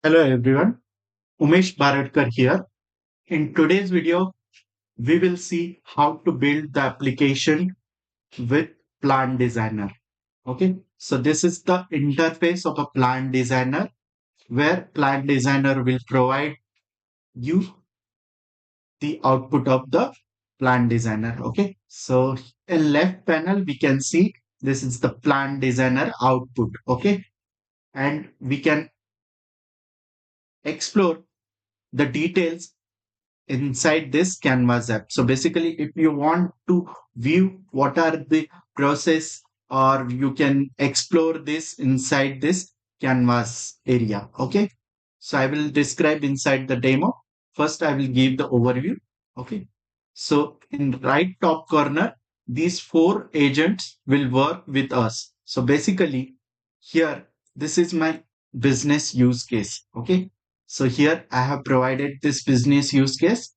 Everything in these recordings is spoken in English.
Hello everyone, Umesh Bharadkar here. In today's video, we will see how to build the application with Plant Designer. Okay, so this is the interface of a Plant Designer where Plant Designer will provide you the output of the Plant Designer. Okay, so in left panel, we can see this is the Plant Designer output. Okay, and we can explore the details inside this canvas app. So basically, if you want to view what are the process, or you can explore this inside this canvas area. Okay, so I will describe inside the demo. First I will give the overview. Okay, so in right top corner, these four agents will work with us. So basically, here, this is my business use case. Okay, so here I have provided this business use case.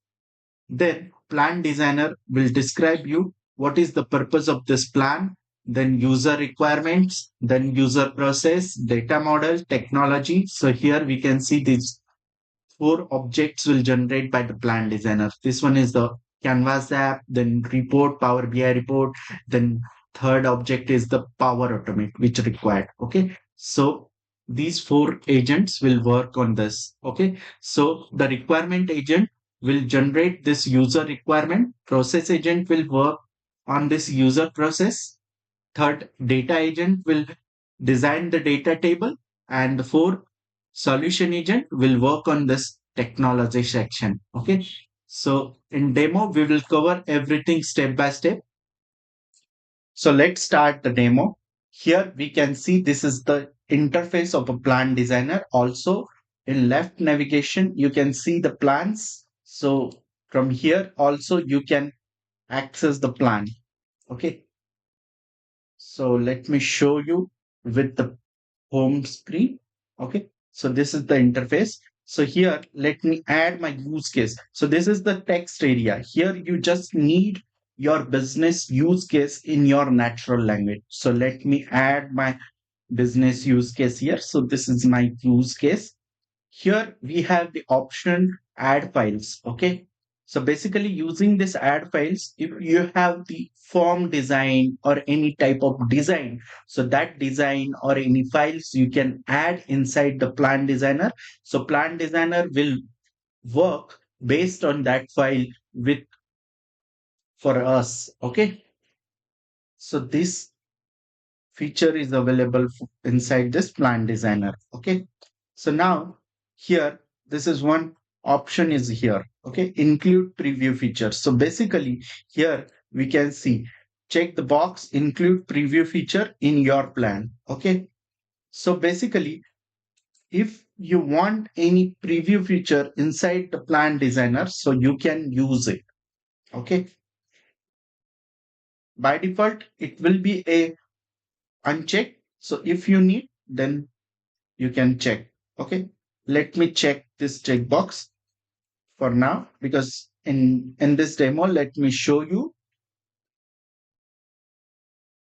Then plan designer will describe you what is the purpose of this plan, then user requirements, then user process, data model, technology. So here we can see these four objects will generate by the plan designer. This one is the canvas app, then report, Power BI report, then third object is the Power Automate, which required. Okay. So these four agents will work on this. Okay. So the requirement agent will generate this user requirement. Process agent will work on this user process. Third, data agent will design the data table. And the fourth, solution agent will work on this technology section. Okay. So in demo, we will cover everything step by step. So let's start the demo. Here we can see this is the interface of a plan designer. Also in left navigation, you can see the plans. So from here also you can access the plan. Okay. So let me show you with the home screen. Okay. So this is the interface. So here, let me add my use case. So this is the text area. Here you just need your business use case in your natural language. So let me add my business use case here. So this is my use case. Here we have the option add files. Okay. So basically using this add files, if you have the form design or any type of design, so that design or any files you can add inside the plan designer. So plan designer will work based on that file with for us. Okay. So this feature is available inside this plan designer. Okay. So now here, this is one option is here. Okay. Include preview feature. So basically here we can see check the box include preview feature in your plan. Okay. So basically if you want any preview feature inside the plan designer, so you can use it. Okay. By default, it will be a unchecked. So if you need, then you can check. Okay. Let me check this checkbox for now because in this demo, let me show you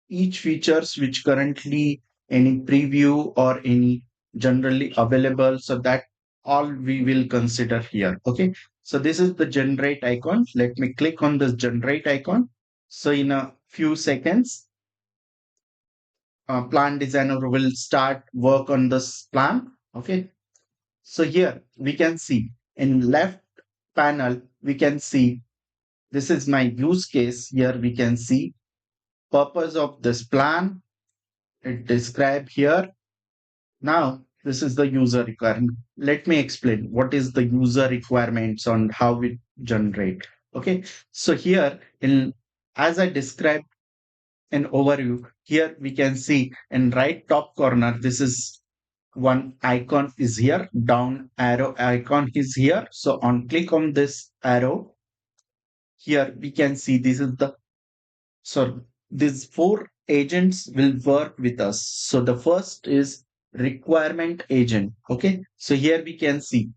each features which currently any preview or any generally available. So that all we will consider here. Okay. So this is the generate icon. Let me click on this generate icon. So in a few seconds, plan designer will start work on this plan. Okay. So here we can see in left panel, we can see this is my use case. Here we can see purpose of this plan. It described here. Now this is the user requirement. Let me explain what is the user requirements on how we generate. Okay. So here in as I described an overview, here we can see in right top corner, this is one icon is here, down arrow icon is here. So on click on this arrow, here we can see this is the so these four agents will work with us. So the first is requirement agent. Okay. So here we can see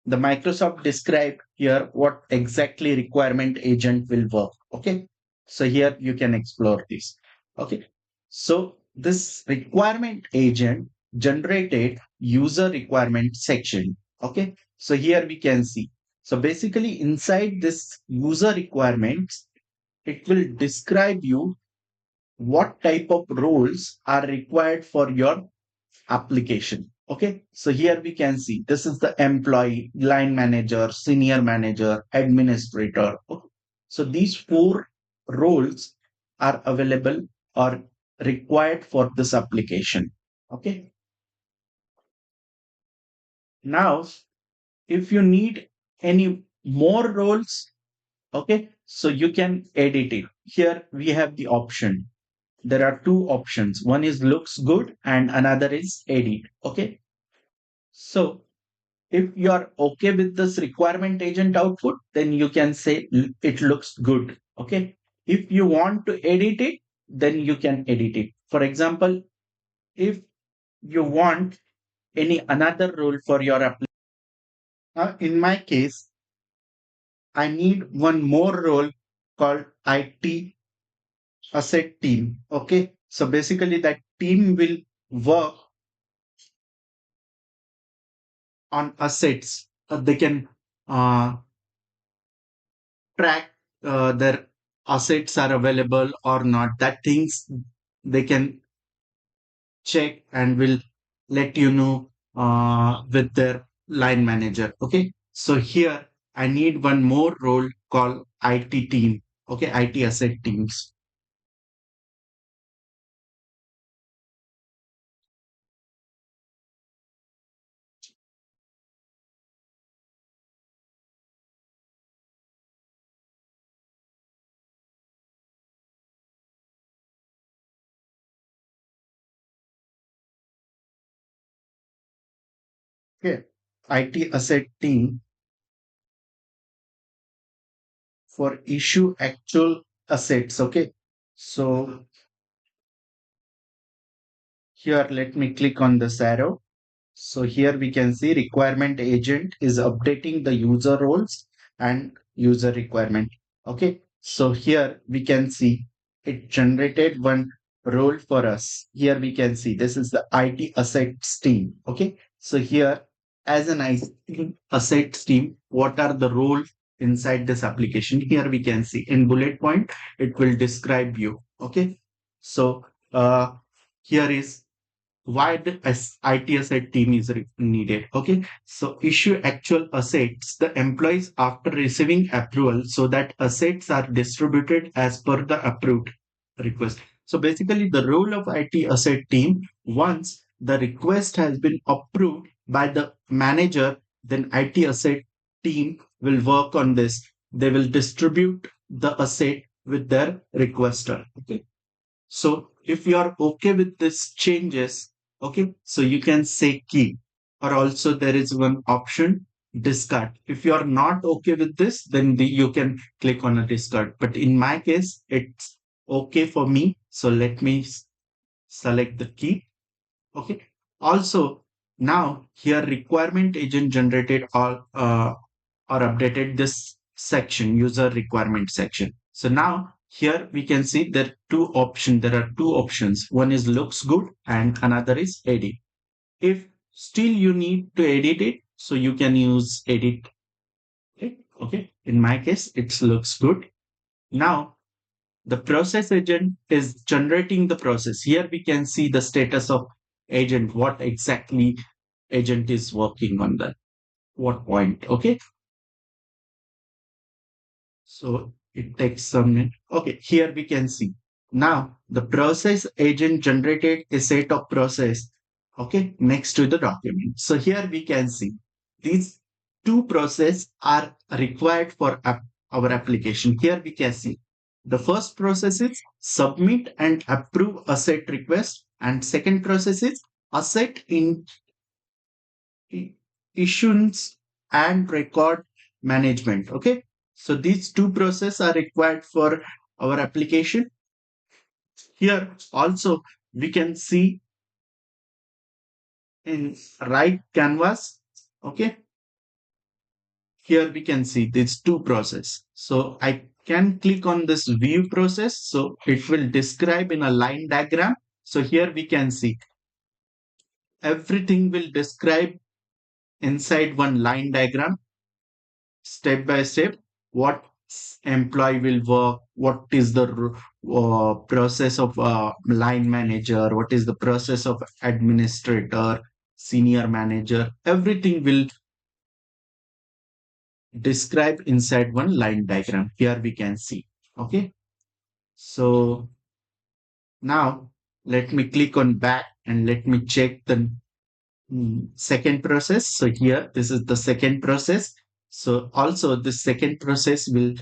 the Microsoft described here what exactly requirement agent will work. Okay. So here you can explore this. Okay. So this requirement agent generated user requirement section. Okay. So here we can see. So basically inside this user requirements, it will describe you what type of roles are required for your application. Okay. So here we can see this is the employee, line manager, senior manager, administrator. Okay. So these four roles are available or required for this application. Okay. Now, if you need any more roles, okay, so you can edit it. Here we have the option. There are two options. One is looks good and another is edit. Okay. So if you are okay with this requirement agent output, then you can say it looks good. Okay. If you want to edit it, then you can edit it. For example, if you want any another role for your application, in my case, I need one more role called IT asset team. Okay. So basically that team will work on assets. They can uh, track their assets are available or not. That things they can check and will let you know with their line manager. Okay. So here I need one more role called IT team. Okay. IT asset teams. Okay. IT asset team for issue actual assets. Okay. So here let me click on this arrow. So here we can see requirement agent is updating the user roles and user requirement. Okay. So here we can see it generated one role for us. Here we can see this is the IT assets team. Okay. So here as an IT assets team, what are the roles inside this application? Here we can see in bullet point, it will describe you. Okay. So here is why the IT asset team is needed. Okay, so issue actual assets the employees after receiving approval so that assets are distributed as per the approved request. So basically, the role of IT asset team once the request has been approved by the manager, then IT asset team will work on this. They will distribute the asset with their requester. Okay. So if you are okay with these changes, okay, so you can say keep, or also there is one option discard. If you are not okay with this, then you can click on a discard. But in my case, it's okay for me. So let me select the key. Okay. Also, now here requirement agent generated all or updated this section, user requirement section. So now here we can see there two options. There are two options. One is looks good and another is edit. If still you need to edit it, so you can use edit it. Okay. In my case, it looks good. Now the process agent is generating the process. Here we can see the status of agent, what exactly agent is working on that, what point. Okay. So it takes some minute. Okay, here we can see. Now the process agent generated a set of process, okay, next to the document. So here we can see these two process are required for our application. Here we can see the first process is submit and approve asset request, and second process is asset in issuance and record management. Okay. So these two processes are required for our application. Here also we can see in right canvas. Okay. Here we can see these two process. So I can click on this view process. So it will describe in a line diagram. So here we can see everything will describe inside one line diagram, step by step, what employee will work, what is the process of line manager, what is the process of administrator, senior manager, everything will describe inside one line diagram. Here we can see. Okay. So now let me click on back and let me check the second process. So here, this is the second process. So also the second process will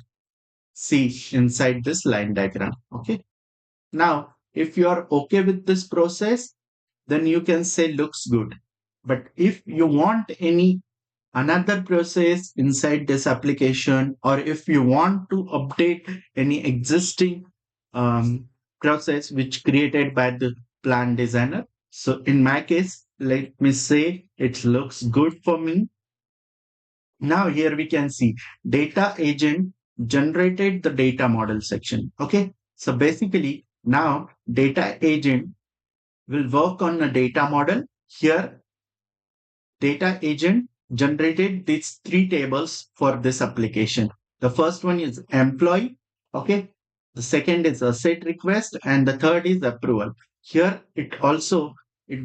see inside this line diagram. Okay. Now, if you are okay with this process, then you can say looks good. But if you want any another process inside this application, or if you want to update any existing um, process which created by the plan designer, so in my case, let me say it looks good for me. Now here we can see data agent generated the data model section. Okay. So basically now data agent will work on a data model. Here data agent generated these three tables for this application. The first one is employee. Okay. The second is asset request and the third is approval. Here it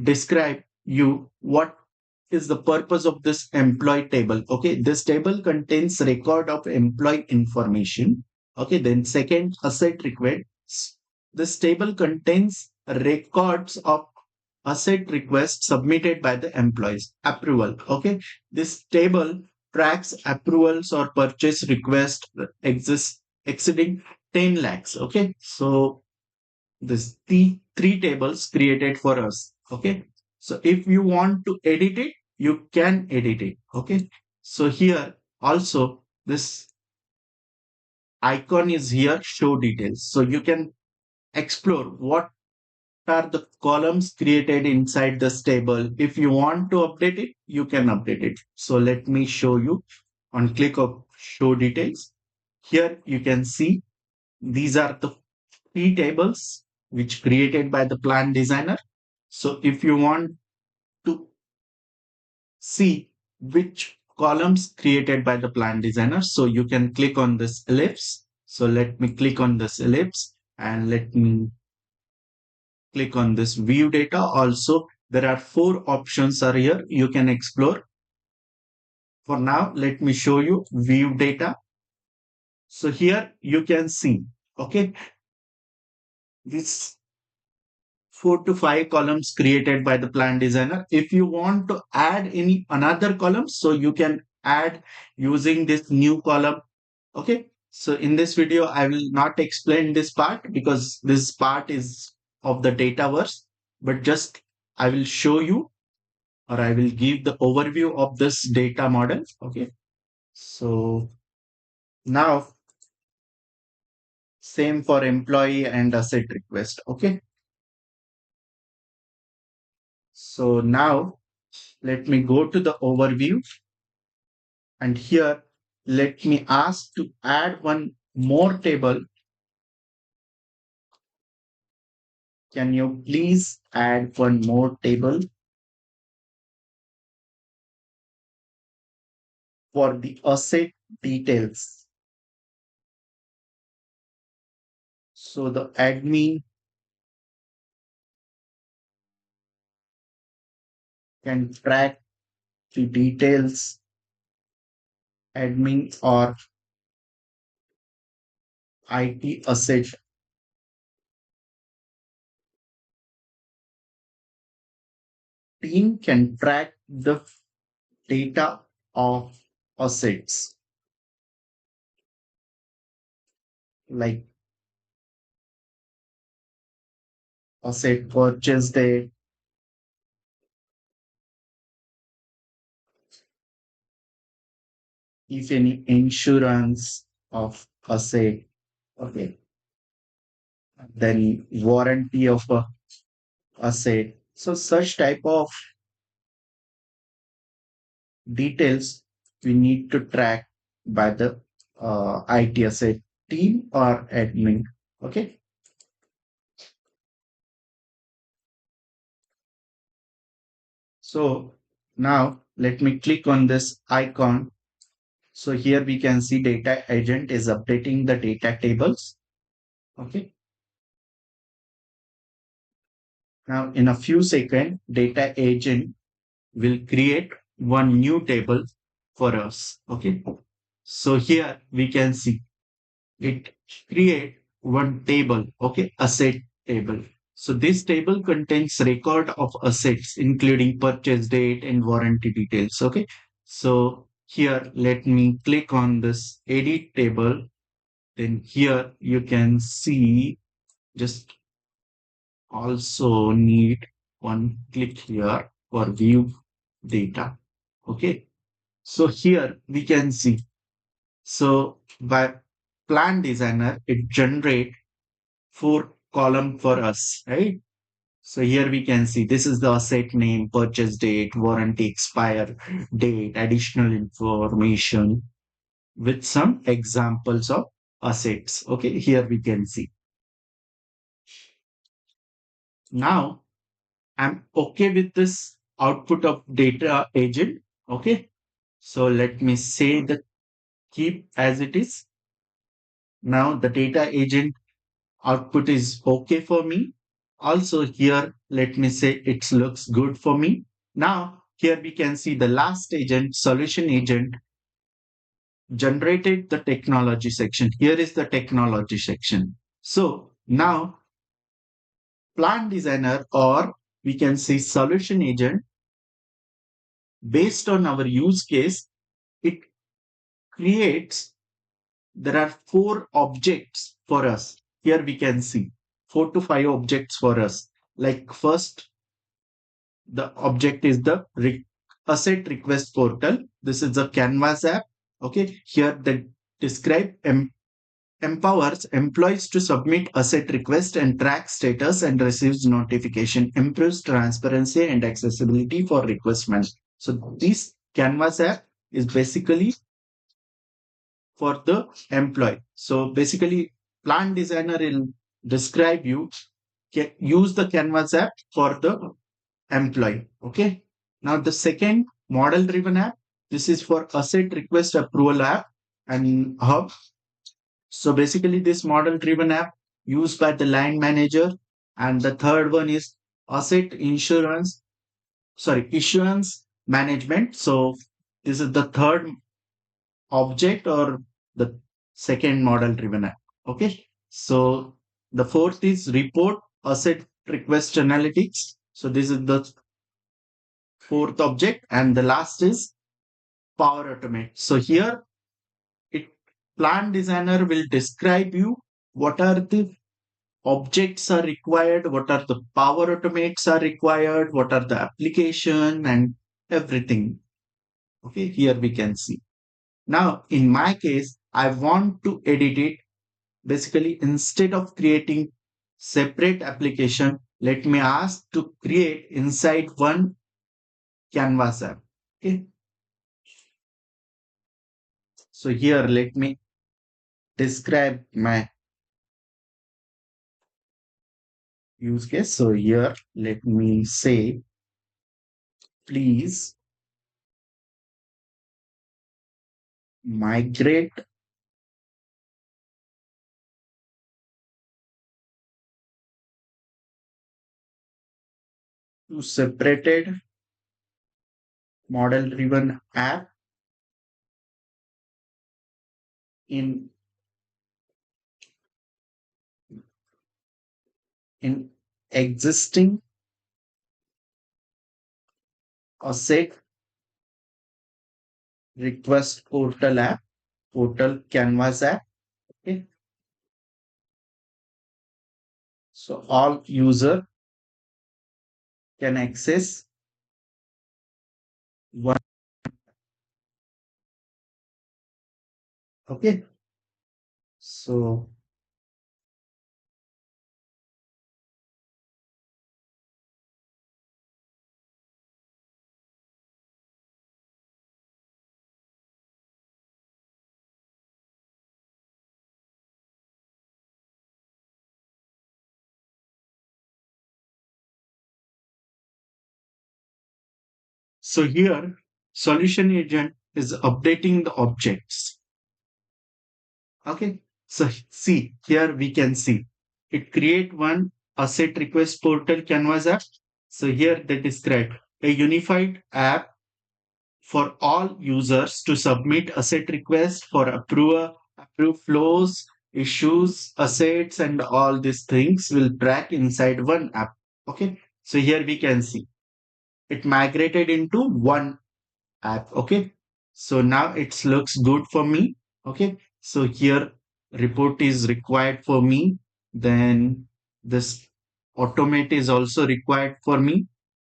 describe you what is the purpose of this employee table. Okay. This table contains record of employee information. Okay. Then second asset request. This table contains records of asset request submitted by the employees. Approval. Okay. This table tracks approvals or purchase request exist exceeding 10 lakhs. Okay. So this the three tables created for us. Okay. So if you want to edit it, you can edit it. Okay. So here also this icon is here, show details. So you can explore what are the columns created inside this table. If you want to update it, you can update it. So let me show you on click of show details. Here you can see these are the three tables which created by the plan designer. So if you want to see which columns created by the plan designer, so you can click on this ellipse. So let me click on this ellipse and let me click on this view data. Also, there are four options are here. You can explore. For now, let me show you view data. So here you can see, okay, this 4 to 5 columns created by the plan designer. If you want to add any another column, so you can add using this new column. Okay. So in this video, I will not explain this part because this part is of the Dataverse, but just I will show you or I will give the overview of this data model. Okay. So now same for employee and asset request. Okay. So now let me go to the overview and here let me ask to add one more table. Can you please add one more table for the asset details? So the admin can track the details, admin or IT asset team can track the data of assets like asset purchase date, if any insurance of asset, okay, then warranty of a asset. So such type of details we need to track by the IT asset team or admin. Okay. So now let me click on this icon. So here we can see data agent is updating the data tables. Okay. Now in a few seconds, data agent will create one new table for us. Okay. So here we can see it create one table. Okay. Asset table. So this table contains record of assets, including purchase date and warranty details. Okay. So here, let me click on this edit table. Then here you can see, just also need one click here for view data. Okay. So here we can see. So by plan designer, it generate four column for us, right? So here we can see this is the asset name, purchase date, warranty expire date, additional information with some examples of assets. Okay, here we can see. Now I'm okay with this output of data agent. Okay, so let me say the keep as it is. Now the data agent output is okay for me. Also here, let me say it looks good for me. Now here we can see the last agent, solution agent, generated the technology section. Here is the technology section. So now plan designer, or we can say solution agent, based on our use case, it creates, there are four objects for us. Here we can see 4 to 5 objects for us. Like first, the object is the asset request portal. This is the Canvas app. Okay, here the describe empowers employees to submit asset request and track status and receives notification, improves transparency and accessibility for request management. So this Canvas app is basically for the employee. So basically, plan designer will describe you, use the Canvas app for the employee. Okay. Now the second model driven app, this is for asset request approval app and hub. So basically this model driven app used by the line manager. And the third one is asset insurance, sorry, issuance management. So this is the third object or the second model driven app. Okay. So the fourth is report asset request analytics. So this is the fourth object. And the last is Power Automate. So here it plan designer will describe you what are the objects are required, what are the Power Automates are required, what are the application and everything. Okay, here we can see. Now, in my case, I want to edit it. Basically, instead of creating separate application, let me ask to create inside one Canvas app. Okay. So here, let me describe my use case. So here, let me say, please migrate to separated model driven app in in existing asset request portal app, portal Canvas app. Okay. So all user can access one. Okay. So So here, solution agent is updating the objects. Okay. So see, here we can see it create one asset request portal canvas app. So here they describe a unified app for all users to submit asset requests for approve flows, issues, assets, and all these things will track inside one app. Okay. So here we can see it migrated into one app. Okay. So now it looks good for me. Okay. So here report is required for me. Then this automate is also required for me.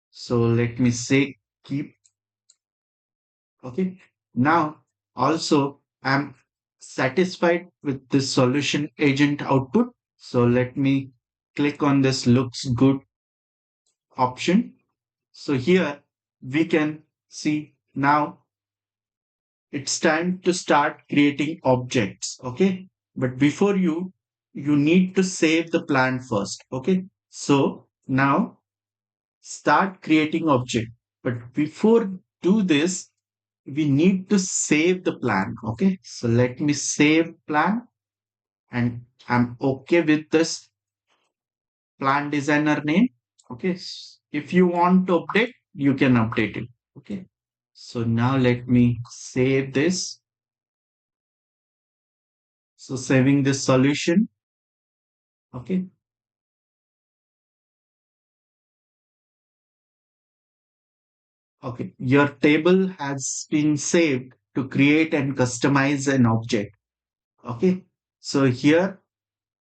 So let me say keep. Okay. Now also I'm satisfied with this solution agent output. So let me click on this looks good option. So here we can see now it's time to start creating objects. Okay. But before you need to save the plan first. Okay. So now start creating object. But before do this, we need to save the plan. Okay. So let me save plan and I'm okay with this plan designer name. Okay. If you want to update, you can update it. Okay. So now let me save this. So saving this solution. Okay. Okay. Your table has been saved to create and customize an object. Okay. So here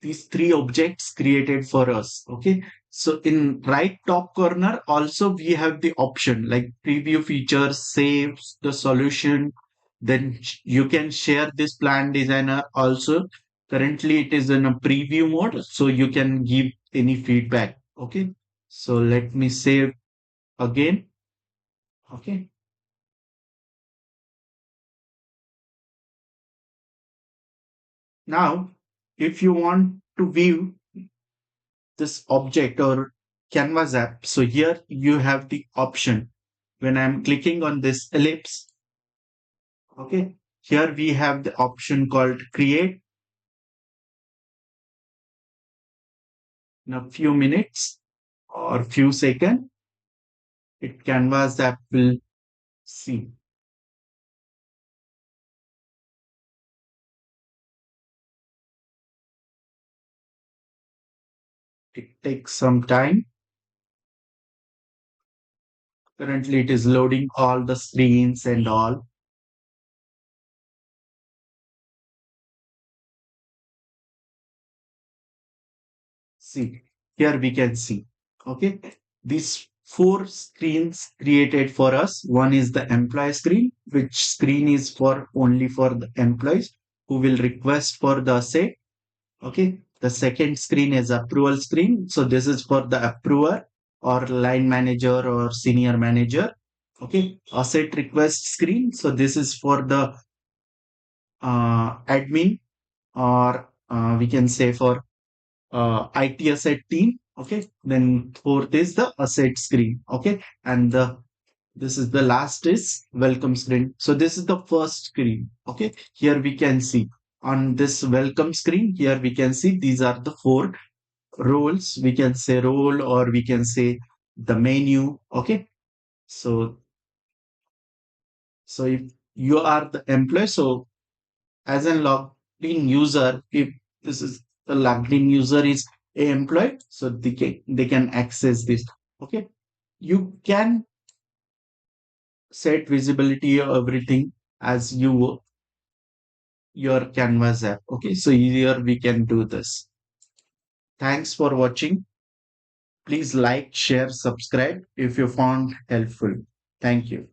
these three objects created for us. Okay. So in right top corner, also we have the option like preview features, saves the solution. Then you can share this plan designer also. Currently it is in a preview mode. So you can give any feedback. Okay. So let me save again. Okay. Now, if you want to view this object or canvas app, so here you have the option. When I'm clicking on this ellipse, okay, here we have the option called create. In a few minutes or few seconds, it canvas app will see. It takes some time. Currently, it is loading all the screens and all. See, here we can see. Okay. These four screens created for us. One is the employee screen, which screen is for only for the employees who will request for the asset. Okay. The second screen is approval screen. So this is for the approver or line manager or senior manager. Okay. Asset request screen. So this is for the admin or we can say for IT asset team. Okay. Then fourth is the asset screen. Okay. And this is the last is welcome screen. So this is the first screen. Okay. Here we can see on this welcome screen. Here we can see these are the four roles. We can say role or we can say the menu. Okay. So, so if you are the employee, so as a logged in user, if this is the logged in user is a employee, so they can access this. Okay. You can set visibility of everything as your canvas app. Okay. So here we can do this. Thanks for watching. Please like, share, subscribe if you found helpful. Thank you.